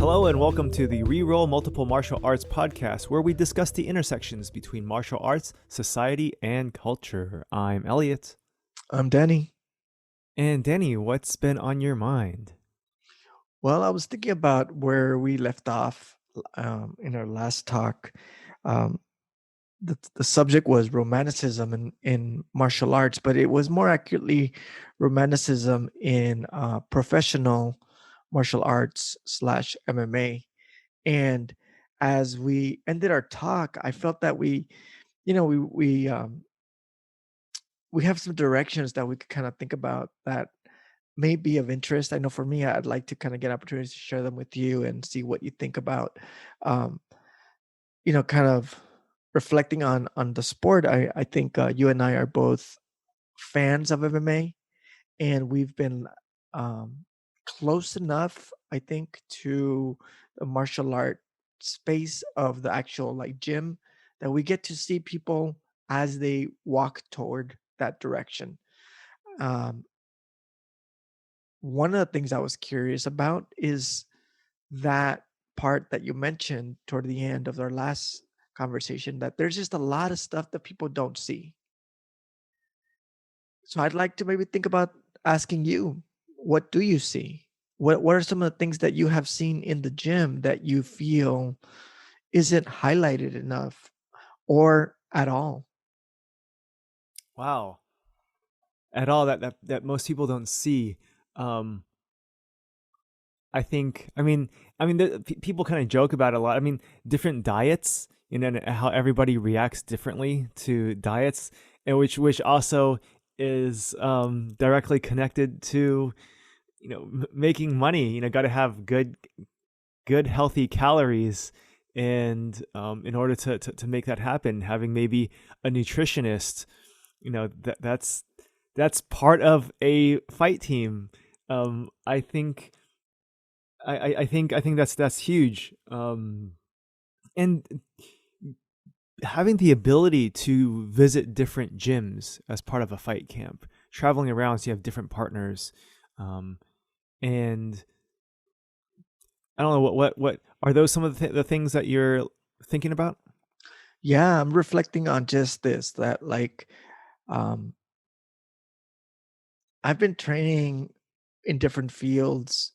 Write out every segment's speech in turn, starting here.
Hello and welcome to the REROLL Multiple Martial Arts podcast, where we discuss the intersections between martial arts, society, and culture. I'm Elliot. I'm Danny. And Danny, what's been on your mind? Well, I was thinking about where we left off in our last talk. Um, the subject was romanticism in martial arts, but it was more accurately romanticism in professional martial arts slash MMA. And as we ended our talk, I felt that we have some directions that we could kind of think about that may be of interest. I know for me, I'd like to kind of get opportunities to share them with you and see what you think about, um, kind of reflecting on the sport. I think you and I are both fans of MMA, and we've been um, close enough, I think, to the martial art space of the actual like gym that we get to see people as they walk toward that direction. Um, One of the things I was curious about is that part that you mentioned toward the end of our last conversation, that there's just a lot of stuff that people don't see. So I'd like to maybe think about asking you, what do you see? What are some of the things that you have seen in the gym that you feel isn't highlighted enough or at all? Wow, at all that most people don't see. Um, people kind of joke about it a lot. I mean, different diets, and how everybody reacts differently to diets, and which also is directly connected to making money. Got to have good healthy calories, and in order to make that happen, having maybe a nutritionist, that's part of a fight team. I think I think that's huge. And having the ability to visit different gyms as part of a fight camp, traveling around so you have different partners, and I don't know what are those some of the things that you're thinking about? Yeah, I'm reflecting on just this, that like um I've been training in different fields,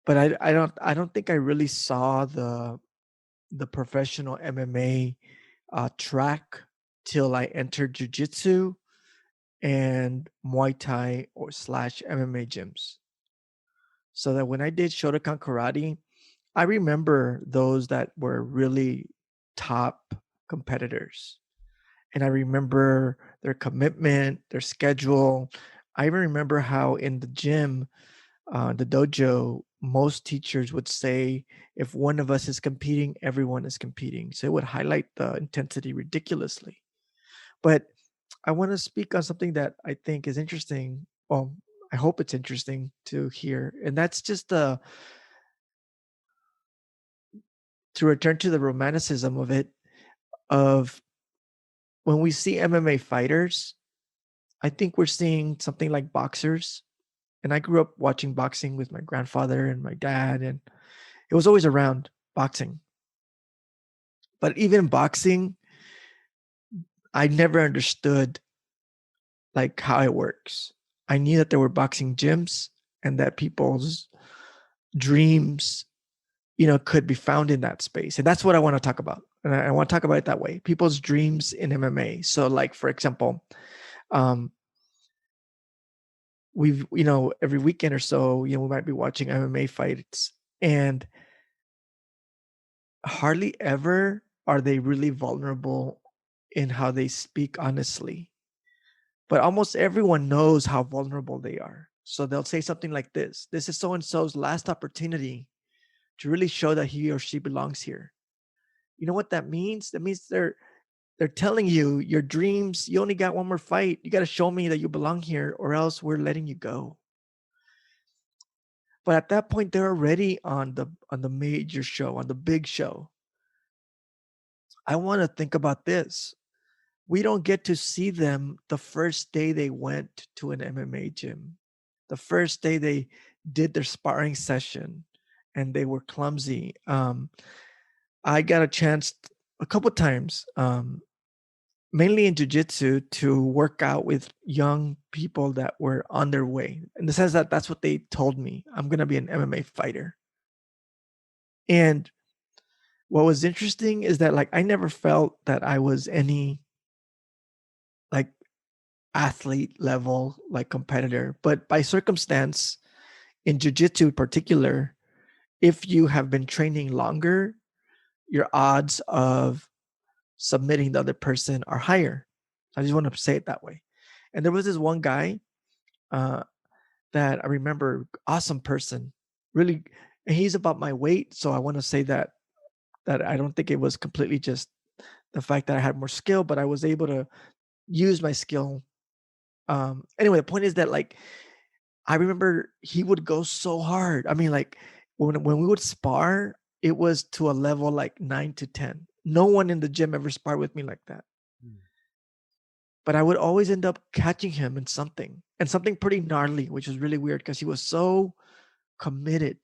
but I don't think I really saw the professional MMA track till I entered jujitsu and Muay Thai or slash MMA gyms. So that when I did Shotokan karate, I remember those that were really top competitors. And I remember their commitment, their schedule. I even remember how in the gym, the dojo, most teachers would say, if one of us is competing, everyone is competing. So it would highlight the intensity ridiculously. But I want to speak on something that I think is interesting. Well, I hope it's interesting to hear. And that's just to return to the romanticism of it, of when we see MMA fighters, I think we're seeing something like boxers. And I grew up watching boxing with my grandfather and my dad, and it was always around boxing. But even boxing, I never understood like how it works. I knew that there were boxing gyms and that people's dreams, could be found in that space. And that's what I want to talk about. And I want to talk about it that way. People's dreams in MMA. So like for example, um, we've every weekend or so, we might be watching MMA fights, and hardly ever are they really vulnerable in how they speak honestly. But almost everyone knows how vulnerable they are. So they'll say something like this is so and so's last opportunity to really show that he or she belongs here. You know what that means? That means they're telling you your dreams, you only got one more fight. You got to show me that you belong here or else we're letting you go. But at that point they're already on the major show, on the big show. I want to think about this. We don't get to see them the first day they went to an MMA gym, the first day they did their sparring session, and they were clumsy. I got a chance a couple times, mainly in jiu-jitsu, to work out with young people that were on their way, in the sense that that's what they told me. I'm gonna be an MMA fighter. And what was interesting is that, like, I never felt that I was any, like, athlete level, like, competitor, but by circumstance, in jiu-jitsu in particular, if you have been training longer, your odds of submitting the other person are higher. I just want to say it that way. And there was this one guy, uh, that I remember, awesome person, really, and he's about my weight. So I want to say that I don't think it was completely just the fact that I had more skill, but I was able to use my skill. Anyway, the point is that, like, I remember he would go so hard. I mean, like, when we would spar, it was to a level like 9 to 10. No one in the gym ever sparred with me like that. Mm. But I would always end up catching him in something, and something pretty gnarly, which was really weird because he was so committed.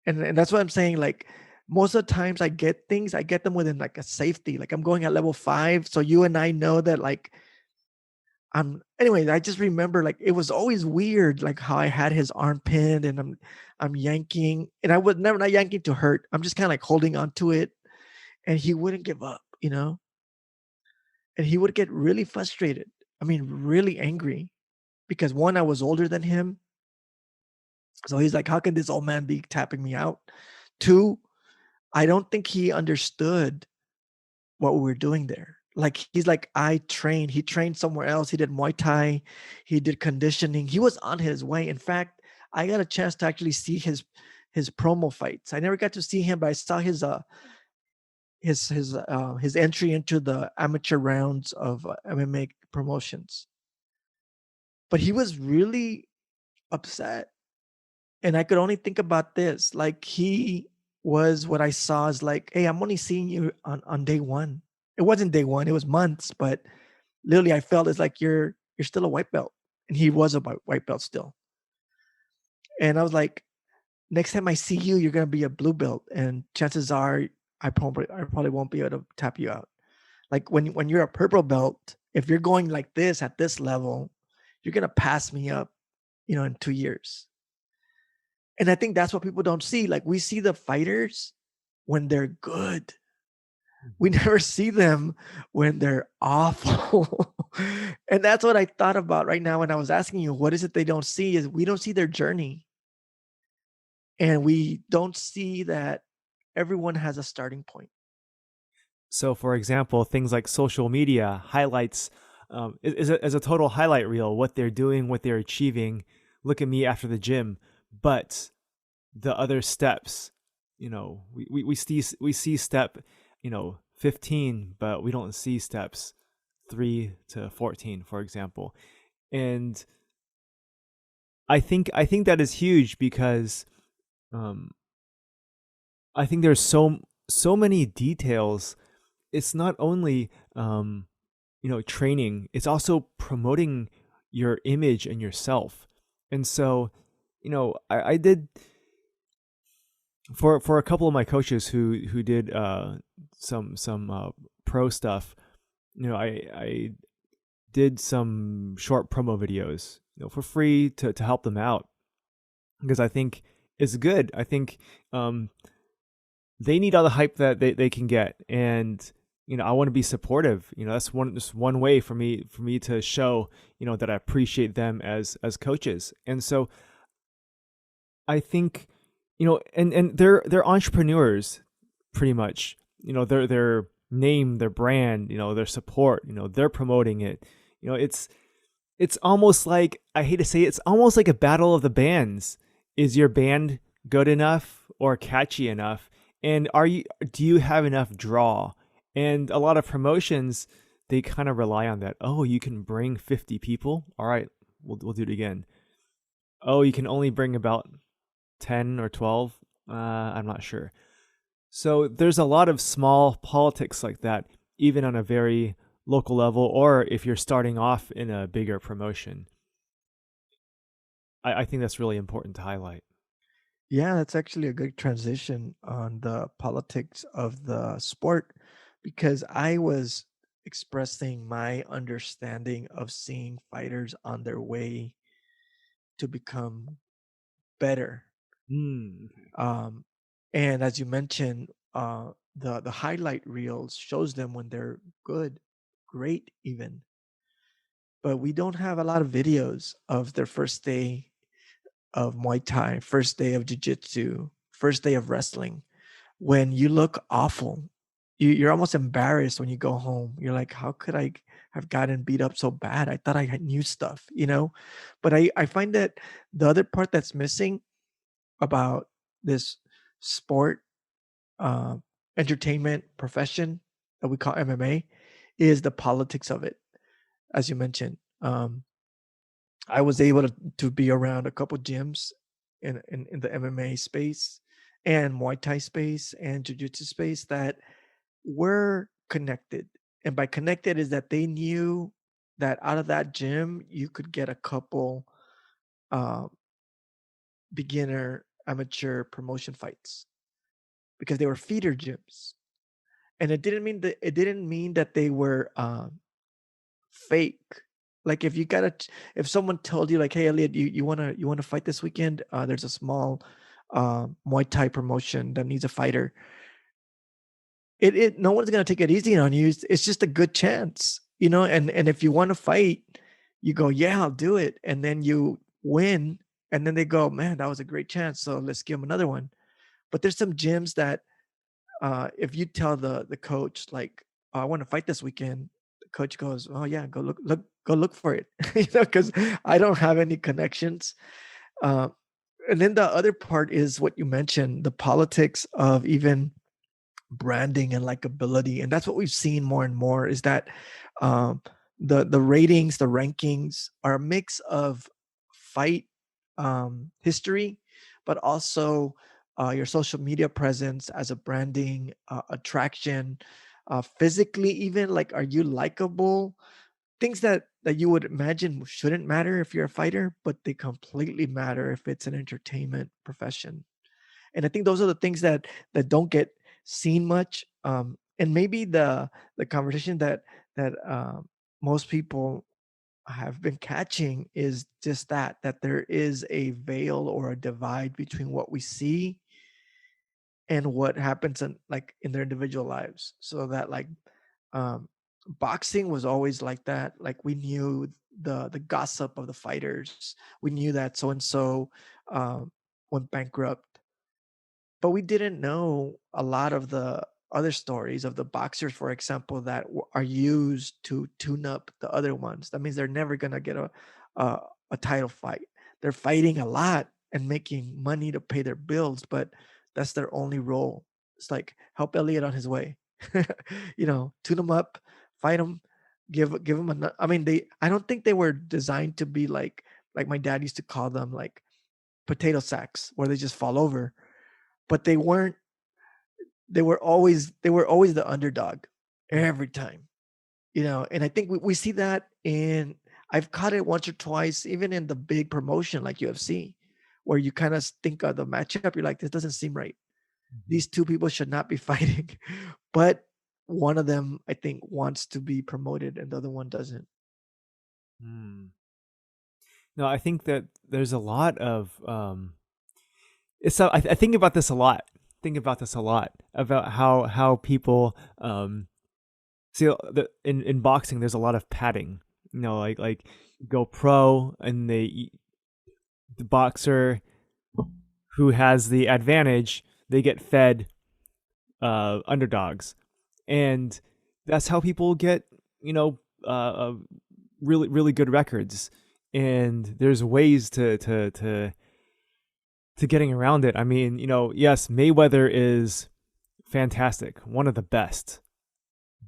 And that's what I'm saying. Like, most of the times I get them within like a safety. Like, I'm going at level 5. So you and I know that, like, anyway, I just remember, like, it was always weird, like how I had his arm pinned and I'm yanking, and I was never not yanking to hurt. I'm just kind of like holding on to it, and he wouldn't give up, and he would get really frustrated. I mean, really angry, because one, I was older than him. So he's like, how can this old man be tapping me out? Two, I don't think he understood what we were doing there. Like, he's like, he trained somewhere else. He did Muay Thai, he did conditioning. He was on his way. In fact, I got a chance to actually see his promo fights. I never got to see him, but I saw his entry into the amateur rounds of MMA promotions. But he was really upset. And I could only think about this. Like, he was, what I saw is like, hey, I'm only seeing you on day one. It wasn't day one, it was months, but literally I felt it's like you're still a white belt. And he was a white belt still. And I was like, next time I see you, you're gonna be a blue belt. And chances are I probably won't be able to tap you out. Like, when you're a purple belt, if you're going like this at this level, you're gonna pass me up, in 2 years. And I think that's what people don't see. Like, we see the fighters when they're good. We never see them when they're awful. And that's what I thought about right now when I was asking you, what is it they don't see? Is we don't see their journey. And we don't see that everyone has a starting point. So, for example, things like social media highlights is a total highlight reel, what they're doing, what they're achieving. Look at me after the gym, but the other steps, we see step, 15, but we don't see steps 3 to 14, for example. And I think that is huge because um, I think there's so many details. It's not only training, it's also promoting your image and yourself. And so, I did for a couple of my coaches who did some pro stuff. I did some short promo videos, for free to help them out, because I think it's good. I think they need all the hype that they can get, and I want to be supportive. That's one way for me to show that I appreciate them as coaches. And so I think and they're entrepreneurs, pretty much. Their name, their brand, their support, they're promoting it. It's almost like, I hate to say it, it's almost like a battle of the bands. Is your band good enough or catchy enough? And do you have enough draw? And a lot of promotions, they kind of rely on that. Oh, you can bring 50 people. All right, we'll do it again. Oh, you can only bring about 10 or 12. I'm not sure. So there's a lot of small politics like that, even on a very local level, or if you're starting off in a bigger promotion. I think that's really important to highlight. Yeah, that's actually a good transition on the politics of the sport because I was expressing my understanding of seeing fighters on their way to become better. Mm, okay. Um, and as you mentioned, the highlight reels shows them when they're good, great even, but we don't have a lot of videos of their first day of Muay Thai, first day of Jiu-Jitsu, first day of wrestling. When you look awful, you're almost embarrassed when you go home. You're like, how could I have gotten beat up so bad? I thought I knew stuff, you know? But I find that the other part that's missing about this sport, uh, entertainment profession that we call MMA is the politics of it, as you mentioned. I was able to be around a couple gyms in the MMA space and Muay Thai space and Jiu-Jitsu space that were connected. And by connected is that they knew that out of that gym you could get a couple uh, beginner amateur promotion fights because they were feeder gyms. And it didn't mean that they were fake. Like if you got to if someone told you like, "Hey, Elliot, you wanna fight this weekend? There's a small Muay Thai promotion that needs a fighter." No one's gonna take it easy on you. It's just a good chance, you know. And if you want to fight, you go, "Yeah, I'll do it," and then you win, and then they go, "Man, that was a great chance. So let's give them another one." But there's some gyms that if you tell the coach like, "Oh, I want to fight this weekend," the coach goes, "Oh yeah, go look for it," you know, because I don't have any connections. Uh, and then the other part is what you mentioned, the politics of even branding and likability, and that's what we've seen more and more is that um, the ratings, the rankings are a mix of fight history, but also your social media presence as a branding attraction, physically even like are you likable? Things that you would imagine shouldn't matter if you're a fighter, but they completely matter if it's an entertainment profession. And I think those are the things that don't get seen much. And maybe the conversation that most people have been catching is just that there is a veil or a divide between what we see and what happens in like in their individual lives. So that like um, boxing was always like that. Like we knew the gossip of the fighters. We knew that so and so went bankrupt, but we didn't know a lot of the other stories of the boxers, for example, that are used to tune up the other ones. That means they're never gonna get a a title fight. They're fighting a lot and making money to pay their bills, but that's their only role. It's like help Elliot on his way. You know, tune him up, fight him, give him a. I mean, they. I don't think they were designed to be like my dad used to call them like potato sacks where they just fall over, but they weren't. They were always the underdog every time, you know. And I think we see that in I've caught it once or twice, even in the big promotion like UFC, where you kind of think of the matchup, you're like, this doesn't seem right. Mhm. These two people should not be fighting, but one of them I think wants to be promoted and the other one doesn't. Mm. No, I think that there's a lot of it's I think about this a lot. Think about this a lot about how people see in boxing there's a lot of padding. You know, like go pro and the boxer who has the advantage, they get fed underdogs, and that's how people get really good records. And there's ways to getting around it. I mean, yes, Mayweather is fantastic, one of the best,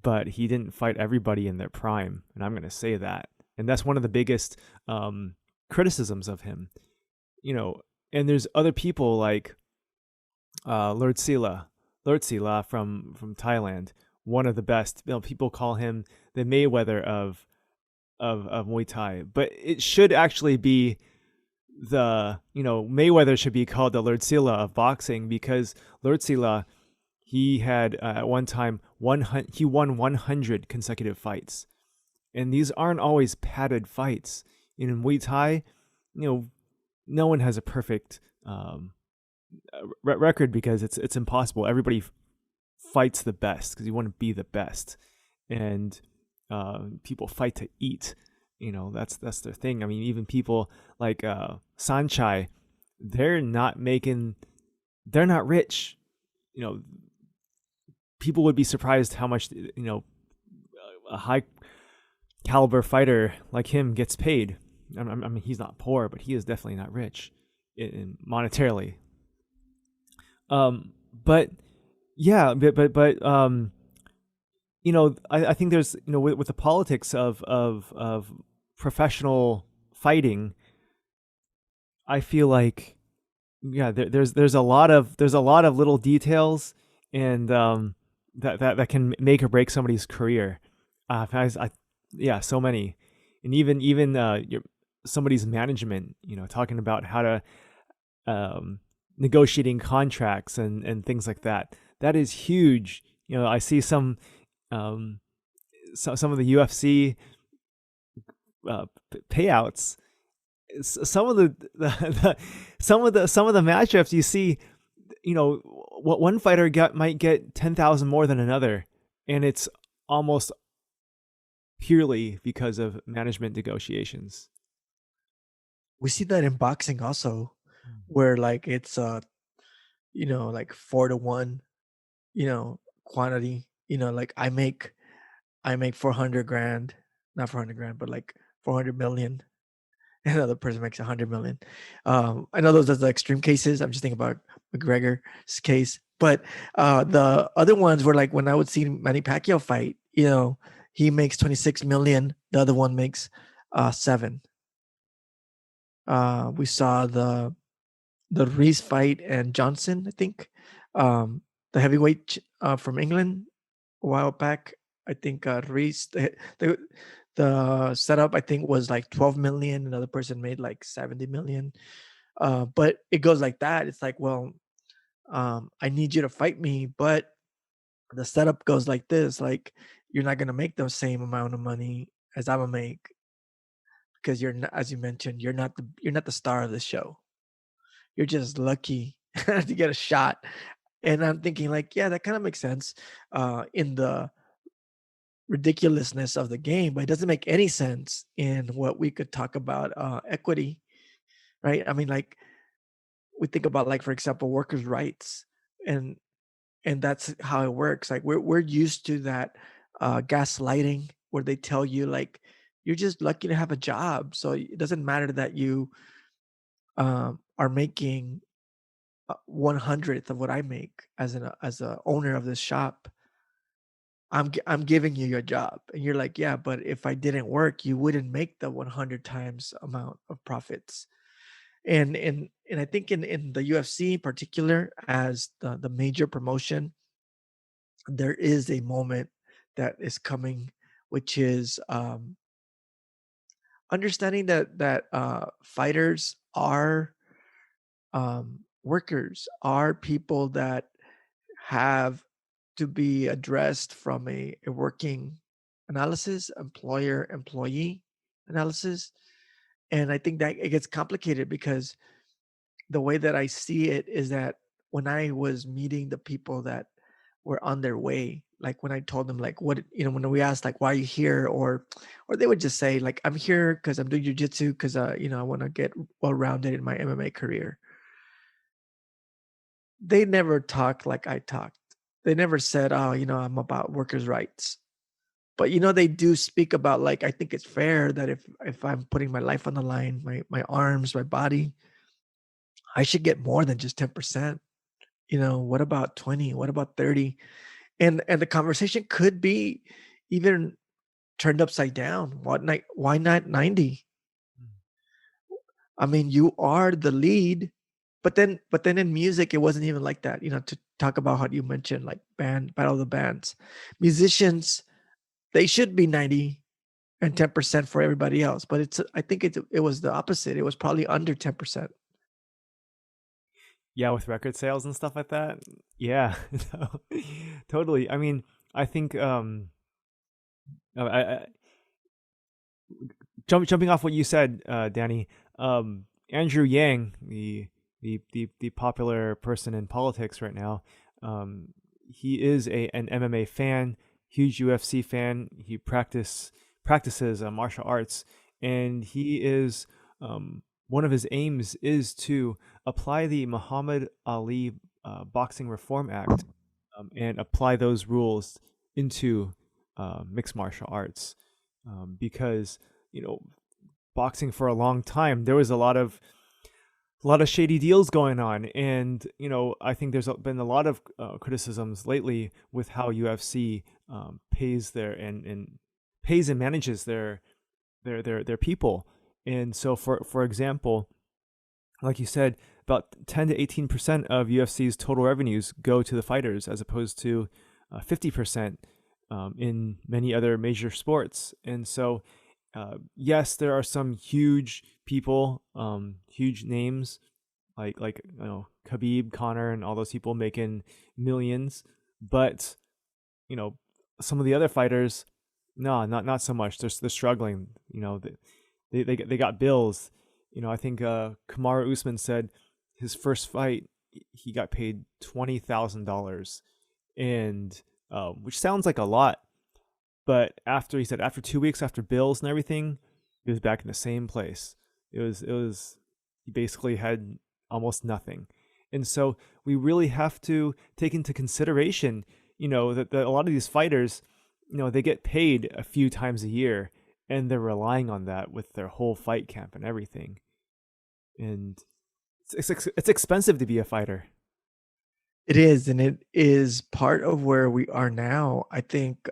but he didn't fight everybody in their prime, and I'm going to say that. And that's one of the biggest criticisms of him. You know, and there's other people like Lord Sila from Thailand, one of the best. People call him the Mayweather of Muay Thai, but it should actually be Mayweather should be called the Lordzilla of boxing, because Lordzilla, he had at one time he won 100 consecutive fights, and these aren't always padded fights. In Muay Thai, no one has a perfect record, because it's impossible. Everybody fights the best because you want to be the best, and people fight to eat. That's their thing. I mean, even people like Sanchai, they're not rich. People would be surprised how much a high caliber fighter like him gets paid. I mean, he's not poor, but he is definitely not rich monetarily. But yeah, I think there's, with the politics of professional fighting, I feel like, yeah, there's a lot of little details, and that can make or break somebody's career. Yeah, so many, and even somebody's management. Talking about how to negotiating contracts and things like that. That is huge. I see some of the UFC payouts. Some of some of the matchups you see, what one fighter might get 10,000 more than another, and it's almost purely because of management negotiations. We see that in boxing also, where like it's like 4-to-1, quantity. Like I make 400 grand, not 400 grand, but like 400 million. Another person makes 100 million. I know those are the extreme cases. I'm just thinking about McGregor's case, but the other ones were like when I would see Manny Pacquiao fight. He makes 26 million. The other one makes 7. We saw the Reese fight and Johnson, I think, the heavyweight from England a while back. I think Reese, the setup I think was like 12 million. Another person made like 70 million. But it goes like that. It's like, well, I need you to fight me, but the setup goes like this: like you're not gonna make the same amount of money as I'm gonna make, because you're not, as you mentioned, you're not the star of the show. You're just lucky to get a shot. And I'm thinking like, yeah, that kind of makes sense in the ridiculousness of the game, but it doesn't make any sense in what we could talk about equity, right? I mean, like we think about, like, for example, workers' rights, and that's how it works. Like we're used to that gaslighting, where they tell you like you're just lucky to have a job, so it doesn't matter that you are making 1/100th of what I make as a owner of this shop. I'm giving you your job, and you're like, yeah, but if I didn't work, you wouldn't make the 100 times amount of profits. And I think in the UFC in particular, as the major promotion, there is a moment that is coming, which is understanding that fighters are workers, are people that have to be addressed from a working analysis, employer employee analysis. And I think that it gets complicated because the way that I see it is that when I was meeting the people that were on their way, like when I told them like what, when we asked like why are you here, or they would just say like I'm here because I'm doing jujitsu because I want to get well rounded in my MMA career. They never talked like I talked. They never said, "Oh, I'm about workers' rights." But they do speak about like I think it's fair that if I'm putting my life on the line, my arms, my body, I should get more than just 10%. What about 20? What about 30? And the conversation could be even turned upside down. Why not 90? I mean, you are the lead. But then in music, it wasn't even like that. To talk about how you mentioned like battle of the bands, musicians, they should be 90. and 10% for everybody else. But I think it was the opposite. It was probably under 10%. Yeah, with record sales and stuff like that. Yeah, no, totally. I mean, I think I jumping off what you said, Danny, Andrew Yang, the popular person in politics right now, he is an MMA fan, huge UFC fan. He practices martial arts, and he is one of his aims is to apply the Muhammad Ali Boxing Reform Act, and apply those rules into mixed martial arts, because you know boxing for a long time there was a lot of shady deals going on, and I think there's been a lot of criticisms lately with how UFC pays their and pays and manages their people. And so for example, like you said, about 10 to 18% of UFC's total revenues go to the fighters, as opposed to 50% in many other major sports. And so, yes, there are some huge people, huge names like Khabib, Connor, and all those people making millions, but some of the other fighters, no, not so much. They're struggling. They got bills. I think Kamaru Usman said his first fight he got paid $20,000, and which sounds like a lot, but after 2 weeks after bills and everything, he was back in the same place. It was he basically had almost nothing, and so we really have to take into consideration, that a lot of these fighters, they get paid a few times a year, and they're relying on that with their whole fight camp and everything. And it's expensive to be a fighter. It is, and it is part of where we are now. I think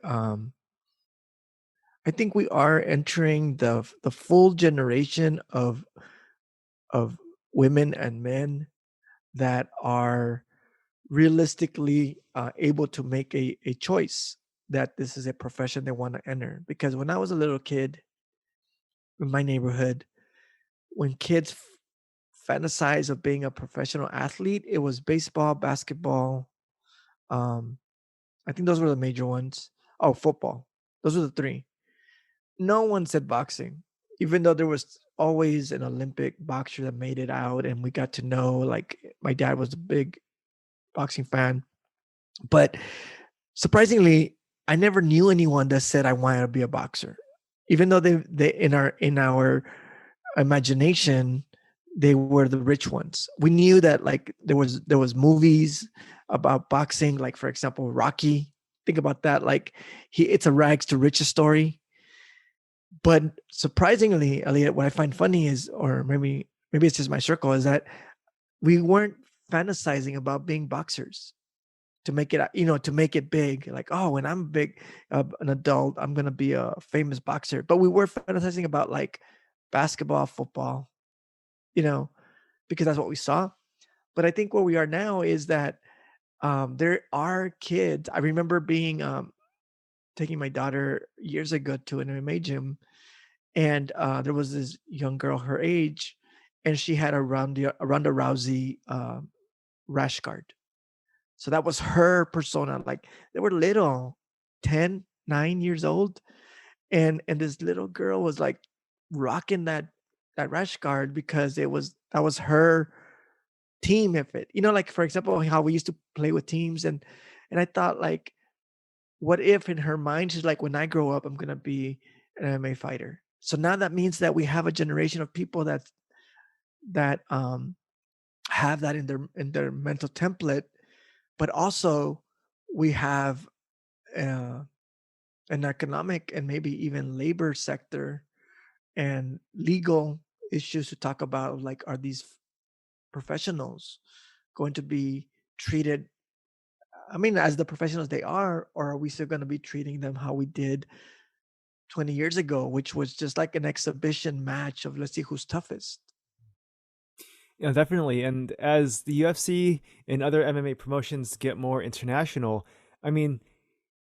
we are entering the full generation of women and men that are realistically able to make a choice that this is a profession they want to enter. Because when I was a little kid in my neighborhood, when kids fantasize of being a professional athlete, it was baseball, basketball. Um, I think those were the major ones. Oh, football. Those were the three. No one said boxing, even though there was always an Olympic boxer that made it out, and we got to know. Like my dad was a big boxing fan, but surprisingly, I never knew anyone that said I wanted to be a boxer, even though they in our imagination they were the rich ones. We knew that like there was movies about boxing, like for example Rocky. Think about that. Like it's a rags to riches story. But surprisingly, Elliot, what I find funny is, or maybe it's just my circle, is that we weren't fantasizing about being boxers to make it, to make it big. Like, oh, when I'm big, an adult, I'm gonna be a famous boxer. But we were fantasizing about like basketball, football, you know, because that's what we saw. But I think where we are now is that there are kids. I remember being taking my daughter years ago to an MMA gym, and there was this young girl her age, and she had a Ronda Rousey rash guard. So that was her persona. Like they were little, 10, 9 years old, and this little girl was like rocking that rash guard because that was her team. If it, like for example, how we used to play with teams, and I thought like, what if in her mind she's like, when I grow up, I'm gonna be an MMA fighter. So now that means that we have a generation of people that have that in their mental template, but also we have uh, an economic and maybe even labor sector and legal issues to talk about. Like, are these professionals going to be treated, I mean, as the professionals they are, or are we still going to be treating them how we did 20 years ago, which was just like an exhibition match of let's see who's toughest? Yeah, definitely. And as the UFC and other MMA promotions get more international, I mean,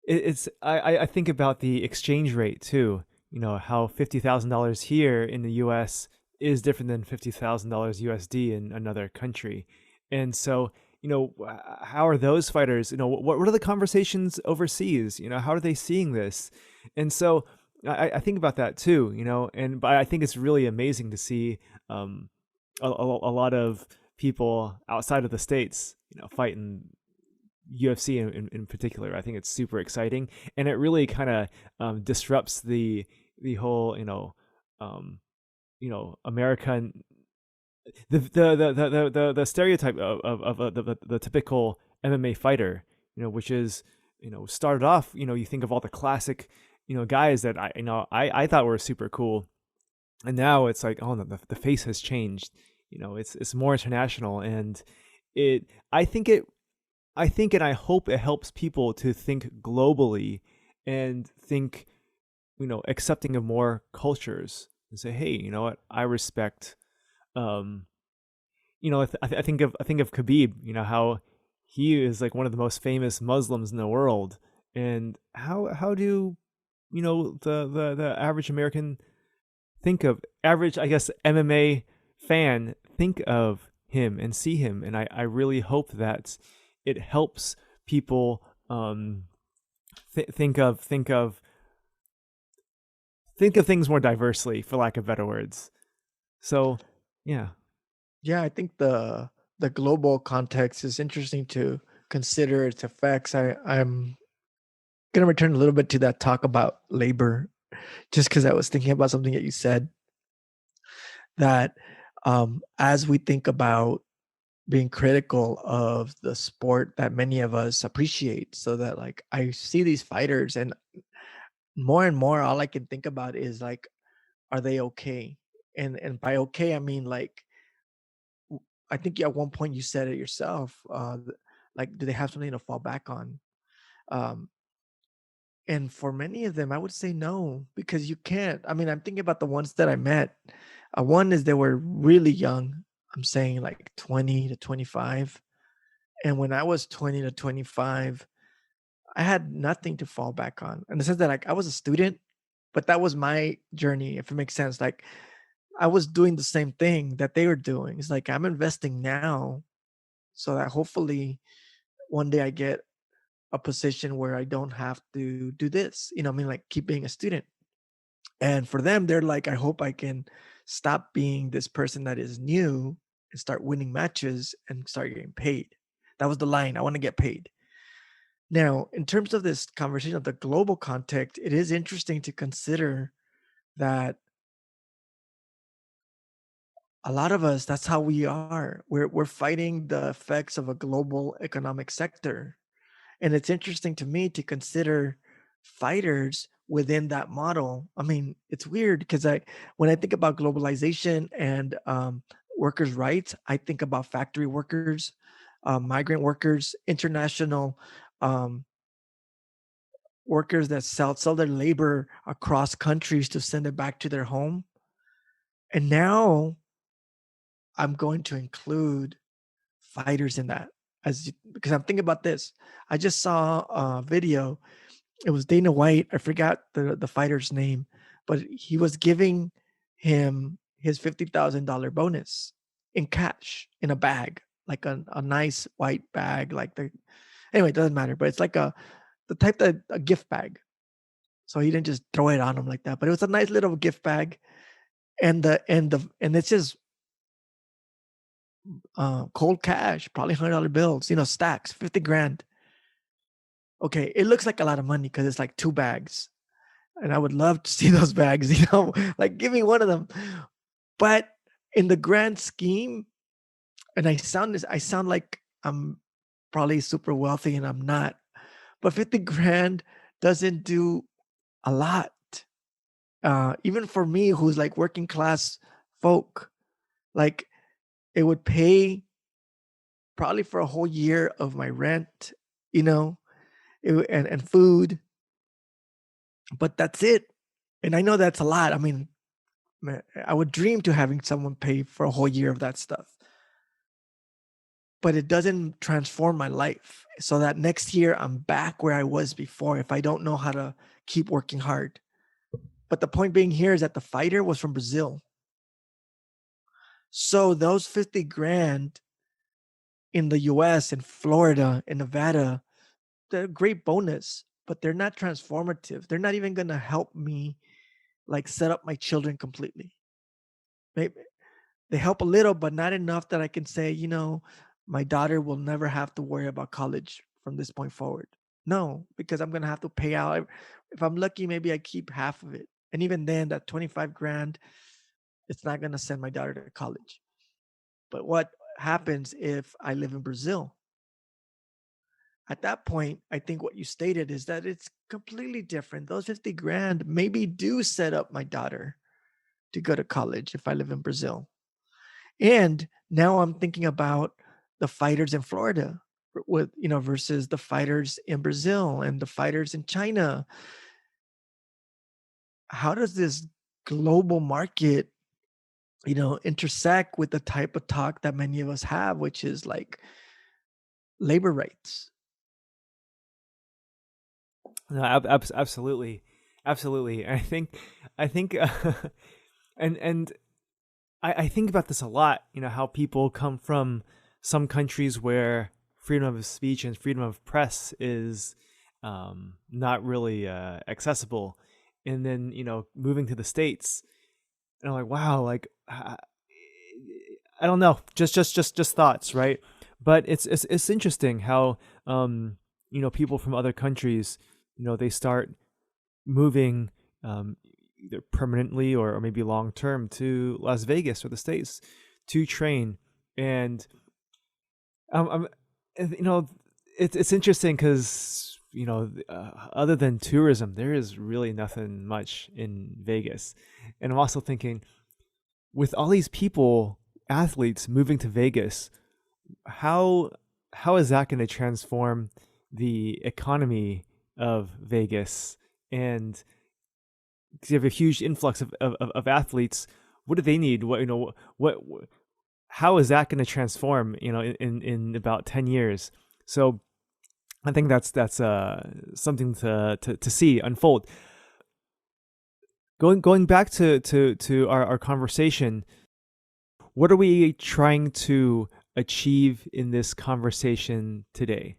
it's I think about the exchange rate too. how $50,000 here in the US is different than $50,000 USD in another country. And so, how are those fighters, what are the conversations overseas? How are they seeing this? And so I think about that too, but I think it's really amazing to see a lot of people outside of the States, fighting UFC in particular. I think it's super exciting, and it really kind of disrupts the whole American the stereotype of the typical MMA fighter, which is started off, you think of all the classic guys that I thought were super cool, and now it's like, oh no, the face has changed. It's more international, and it I think it I think and I hope it helps people to think globally and think, accepting of more cultures and say, hey, you know what, I respect. Um, I think of Khabib. How he is like one of the most famous Muslims in the world, and how do the average American think of average, I guess, MMA fan think of him and see him, and I really hope that it helps people think of things more diversely, for lack of better words. So, yeah. Yeah, I think the global context is interesting to consider its effects. I'm gonna return a little bit to that talk about labor, just because I was thinking about something that you said that as we think about being critical of the sport that many of us appreciate, so that like I see these fighters and more all I can think about is like, are they okay? And by okay I mean like I think at one point you said it yourself, like, do they have something to fall back on? Um, and for many of them, I would say no, because you can't. I mean, I'm thinking about the ones that I met. One is they were really young. I'm saying like 20 to 25. And when I was 20 to 25, I had nothing to fall back on. In the sense that like I was a student, but that was my journey, if it makes sense. Like I was doing the same thing that they were doing. It's like I'm investing now so that hopefully one day I get a position where I don't have to do this. I mean, like keep being a student. And for them, they're like, I hope I can stop being this person that is new and start winning matches and start getting paid. That was the line. I want to get paid. Now, in terms of this conversation of the global context, it is interesting to consider that a lot of us, that's how we are. We're fighting the effects of a global economic sector. And it's interesting to me to consider fighters within that model. I mean, it's weird because when I think about globalization and workers' rights, I think about factory workers, migrant workers, international um, workers that sell their labor across countries to send it back to their home. And now I'm going to include fighters in that because I'm thinking about this. I just saw a video. It was Dana White. I forgot the fighter's name, but he was giving him his $50,000 bonus in cash in a bag, like a nice white bag, like anyway, it doesn't matter, but it's like the type that a gift bag. So he didn't just throw it on him like that, but it was a nice little gift bag, and it's just cold cash, probably $100 bills, stacks, 50 grand. Okay, it looks like a lot of money because it's like two bags, and I would love to see those bags, like give me one of them. But in the grand scheme, and I sound like I'm probably super wealthy and I'm not, but 50 grand doesn't do a lot. Even for me, who's like working class folk, like it would pay probably for a whole year of my rent, you know, and food, but that's it. And I know that's a lot. I mean, man, I would dream to having someone pay for a whole year of that stuff, but it doesn't transform my life. So that next year I'm back where I was before if I don't know how to keep working hard. But the point being here is that the fighter was from Brazil. So those 50 grand in the US, in Florida, in Nevada, they're a great bonus, but they're not transformative. They're not even gonna help me like set up my children completely. Maybe they help a little, but not enough that I can say, my daughter will never have to worry about college from this point forward. No, because I'm gonna have to pay out. If I'm lucky, maybe I keep half of it. And even then, that 25 grand, it's not gonna send my daughter to college. But what happens if I live in Brazil? At that point, I think what you stated is that it's completely different. Those 50 grand maybe do set up my daughter to go to college if I live in Brazil. And now I'm thinking about the fighters in Florida with, versus the fighters in Brazil and the fighters in China. How does this global market, intersect with the type of talk that many of us have, which is like labor rights? No, absolutely, absolutely. I think, and I think about this a lot. How people come from some countries where freedom of speech and freedom of press is not really accessible, and then moving to the states, and I'm like, wow, like I don't know, just thoughts, right? But it's interesting how people from other countries, they start moving either permanently or maybe long term to Las Vegas or the States to train. And um, I'm, it's interesting because other than tourism, there is really nothing much in Vegas. And I'm also thinking, with all these people, athletes moving to Vegas, how how is that going to transform the economy of Vegas? And 'cause you have a huge influx of athletes. What do they need? What how is that going to transform? In about 10 years. So I think that's something to see unfold. Going back to our conversation, what are we trying to achieve in this conversation today?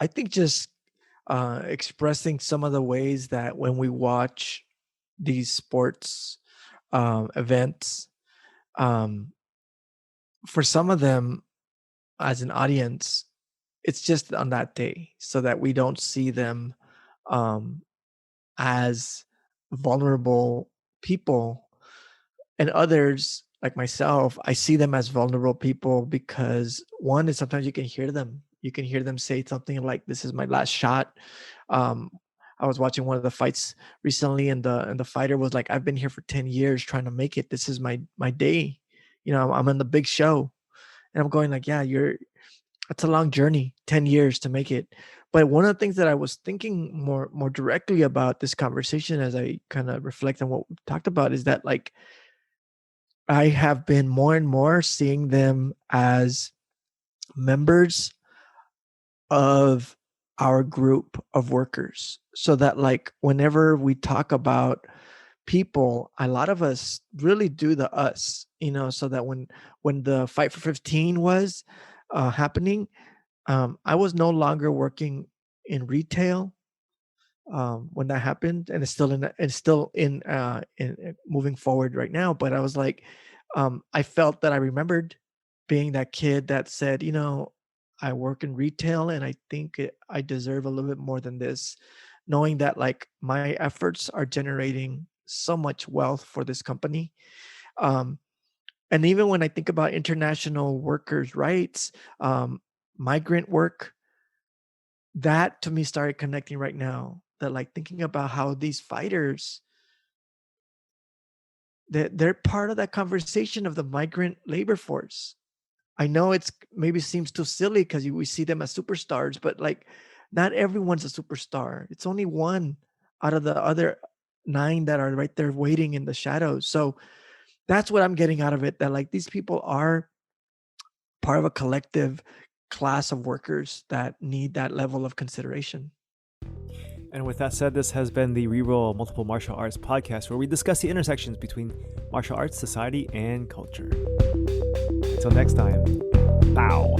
I think just expressing some of the ways that when we watch these sports events, um, for some of them as an audience, it's just on that day so that we don't see them um, as vulnerable people. And others, like myself, I see them as vulnerable people because one is sometimes you can hear them. You can hear them say something like, "This is my last shot." Um, I was watching one of the fights recently, and the fighter was like, "I've been here for 10 years trying to make it. This is my day. I'm in the big show." And I'm going like, "Yeah, it's a long journey, 10 years to make it." But one of the things that I was thinking more directly about this conversation as I kind of reflect on what we talked about is that like I have been more and more seeing them as members of our group of workers. So that like whenever we talk about people, a lot of us really do the us, so that when the fight for 15 was happening, I was no longer working in retail when that happened, and it's still in moving forward right now. But I was like, I felt that I remembered being that kid that said, I work in retail, and I think I deserve a little bit more than this, knowing that like my efforts are generating so much wealth for this company. Um, and even when I think about international workers' rights, migrant work, that to me started connecting right now, that like thinking about how these fighters, they're part of that conversation of the migrant labor force. I know it's maybe seems too silly because we see them as superstars, but like not everyone's a superstar. It's only one out of the other nine that are right there waiting in the shadows. So that's what I'm getting out of it, that like these people are part of a collective class of workers that need that level of consideration. And with that said, this has been the Reroll Multiple Martial Arts podcast, where we discuss the intersections between martial arts, society, and culture. Until next time, bow.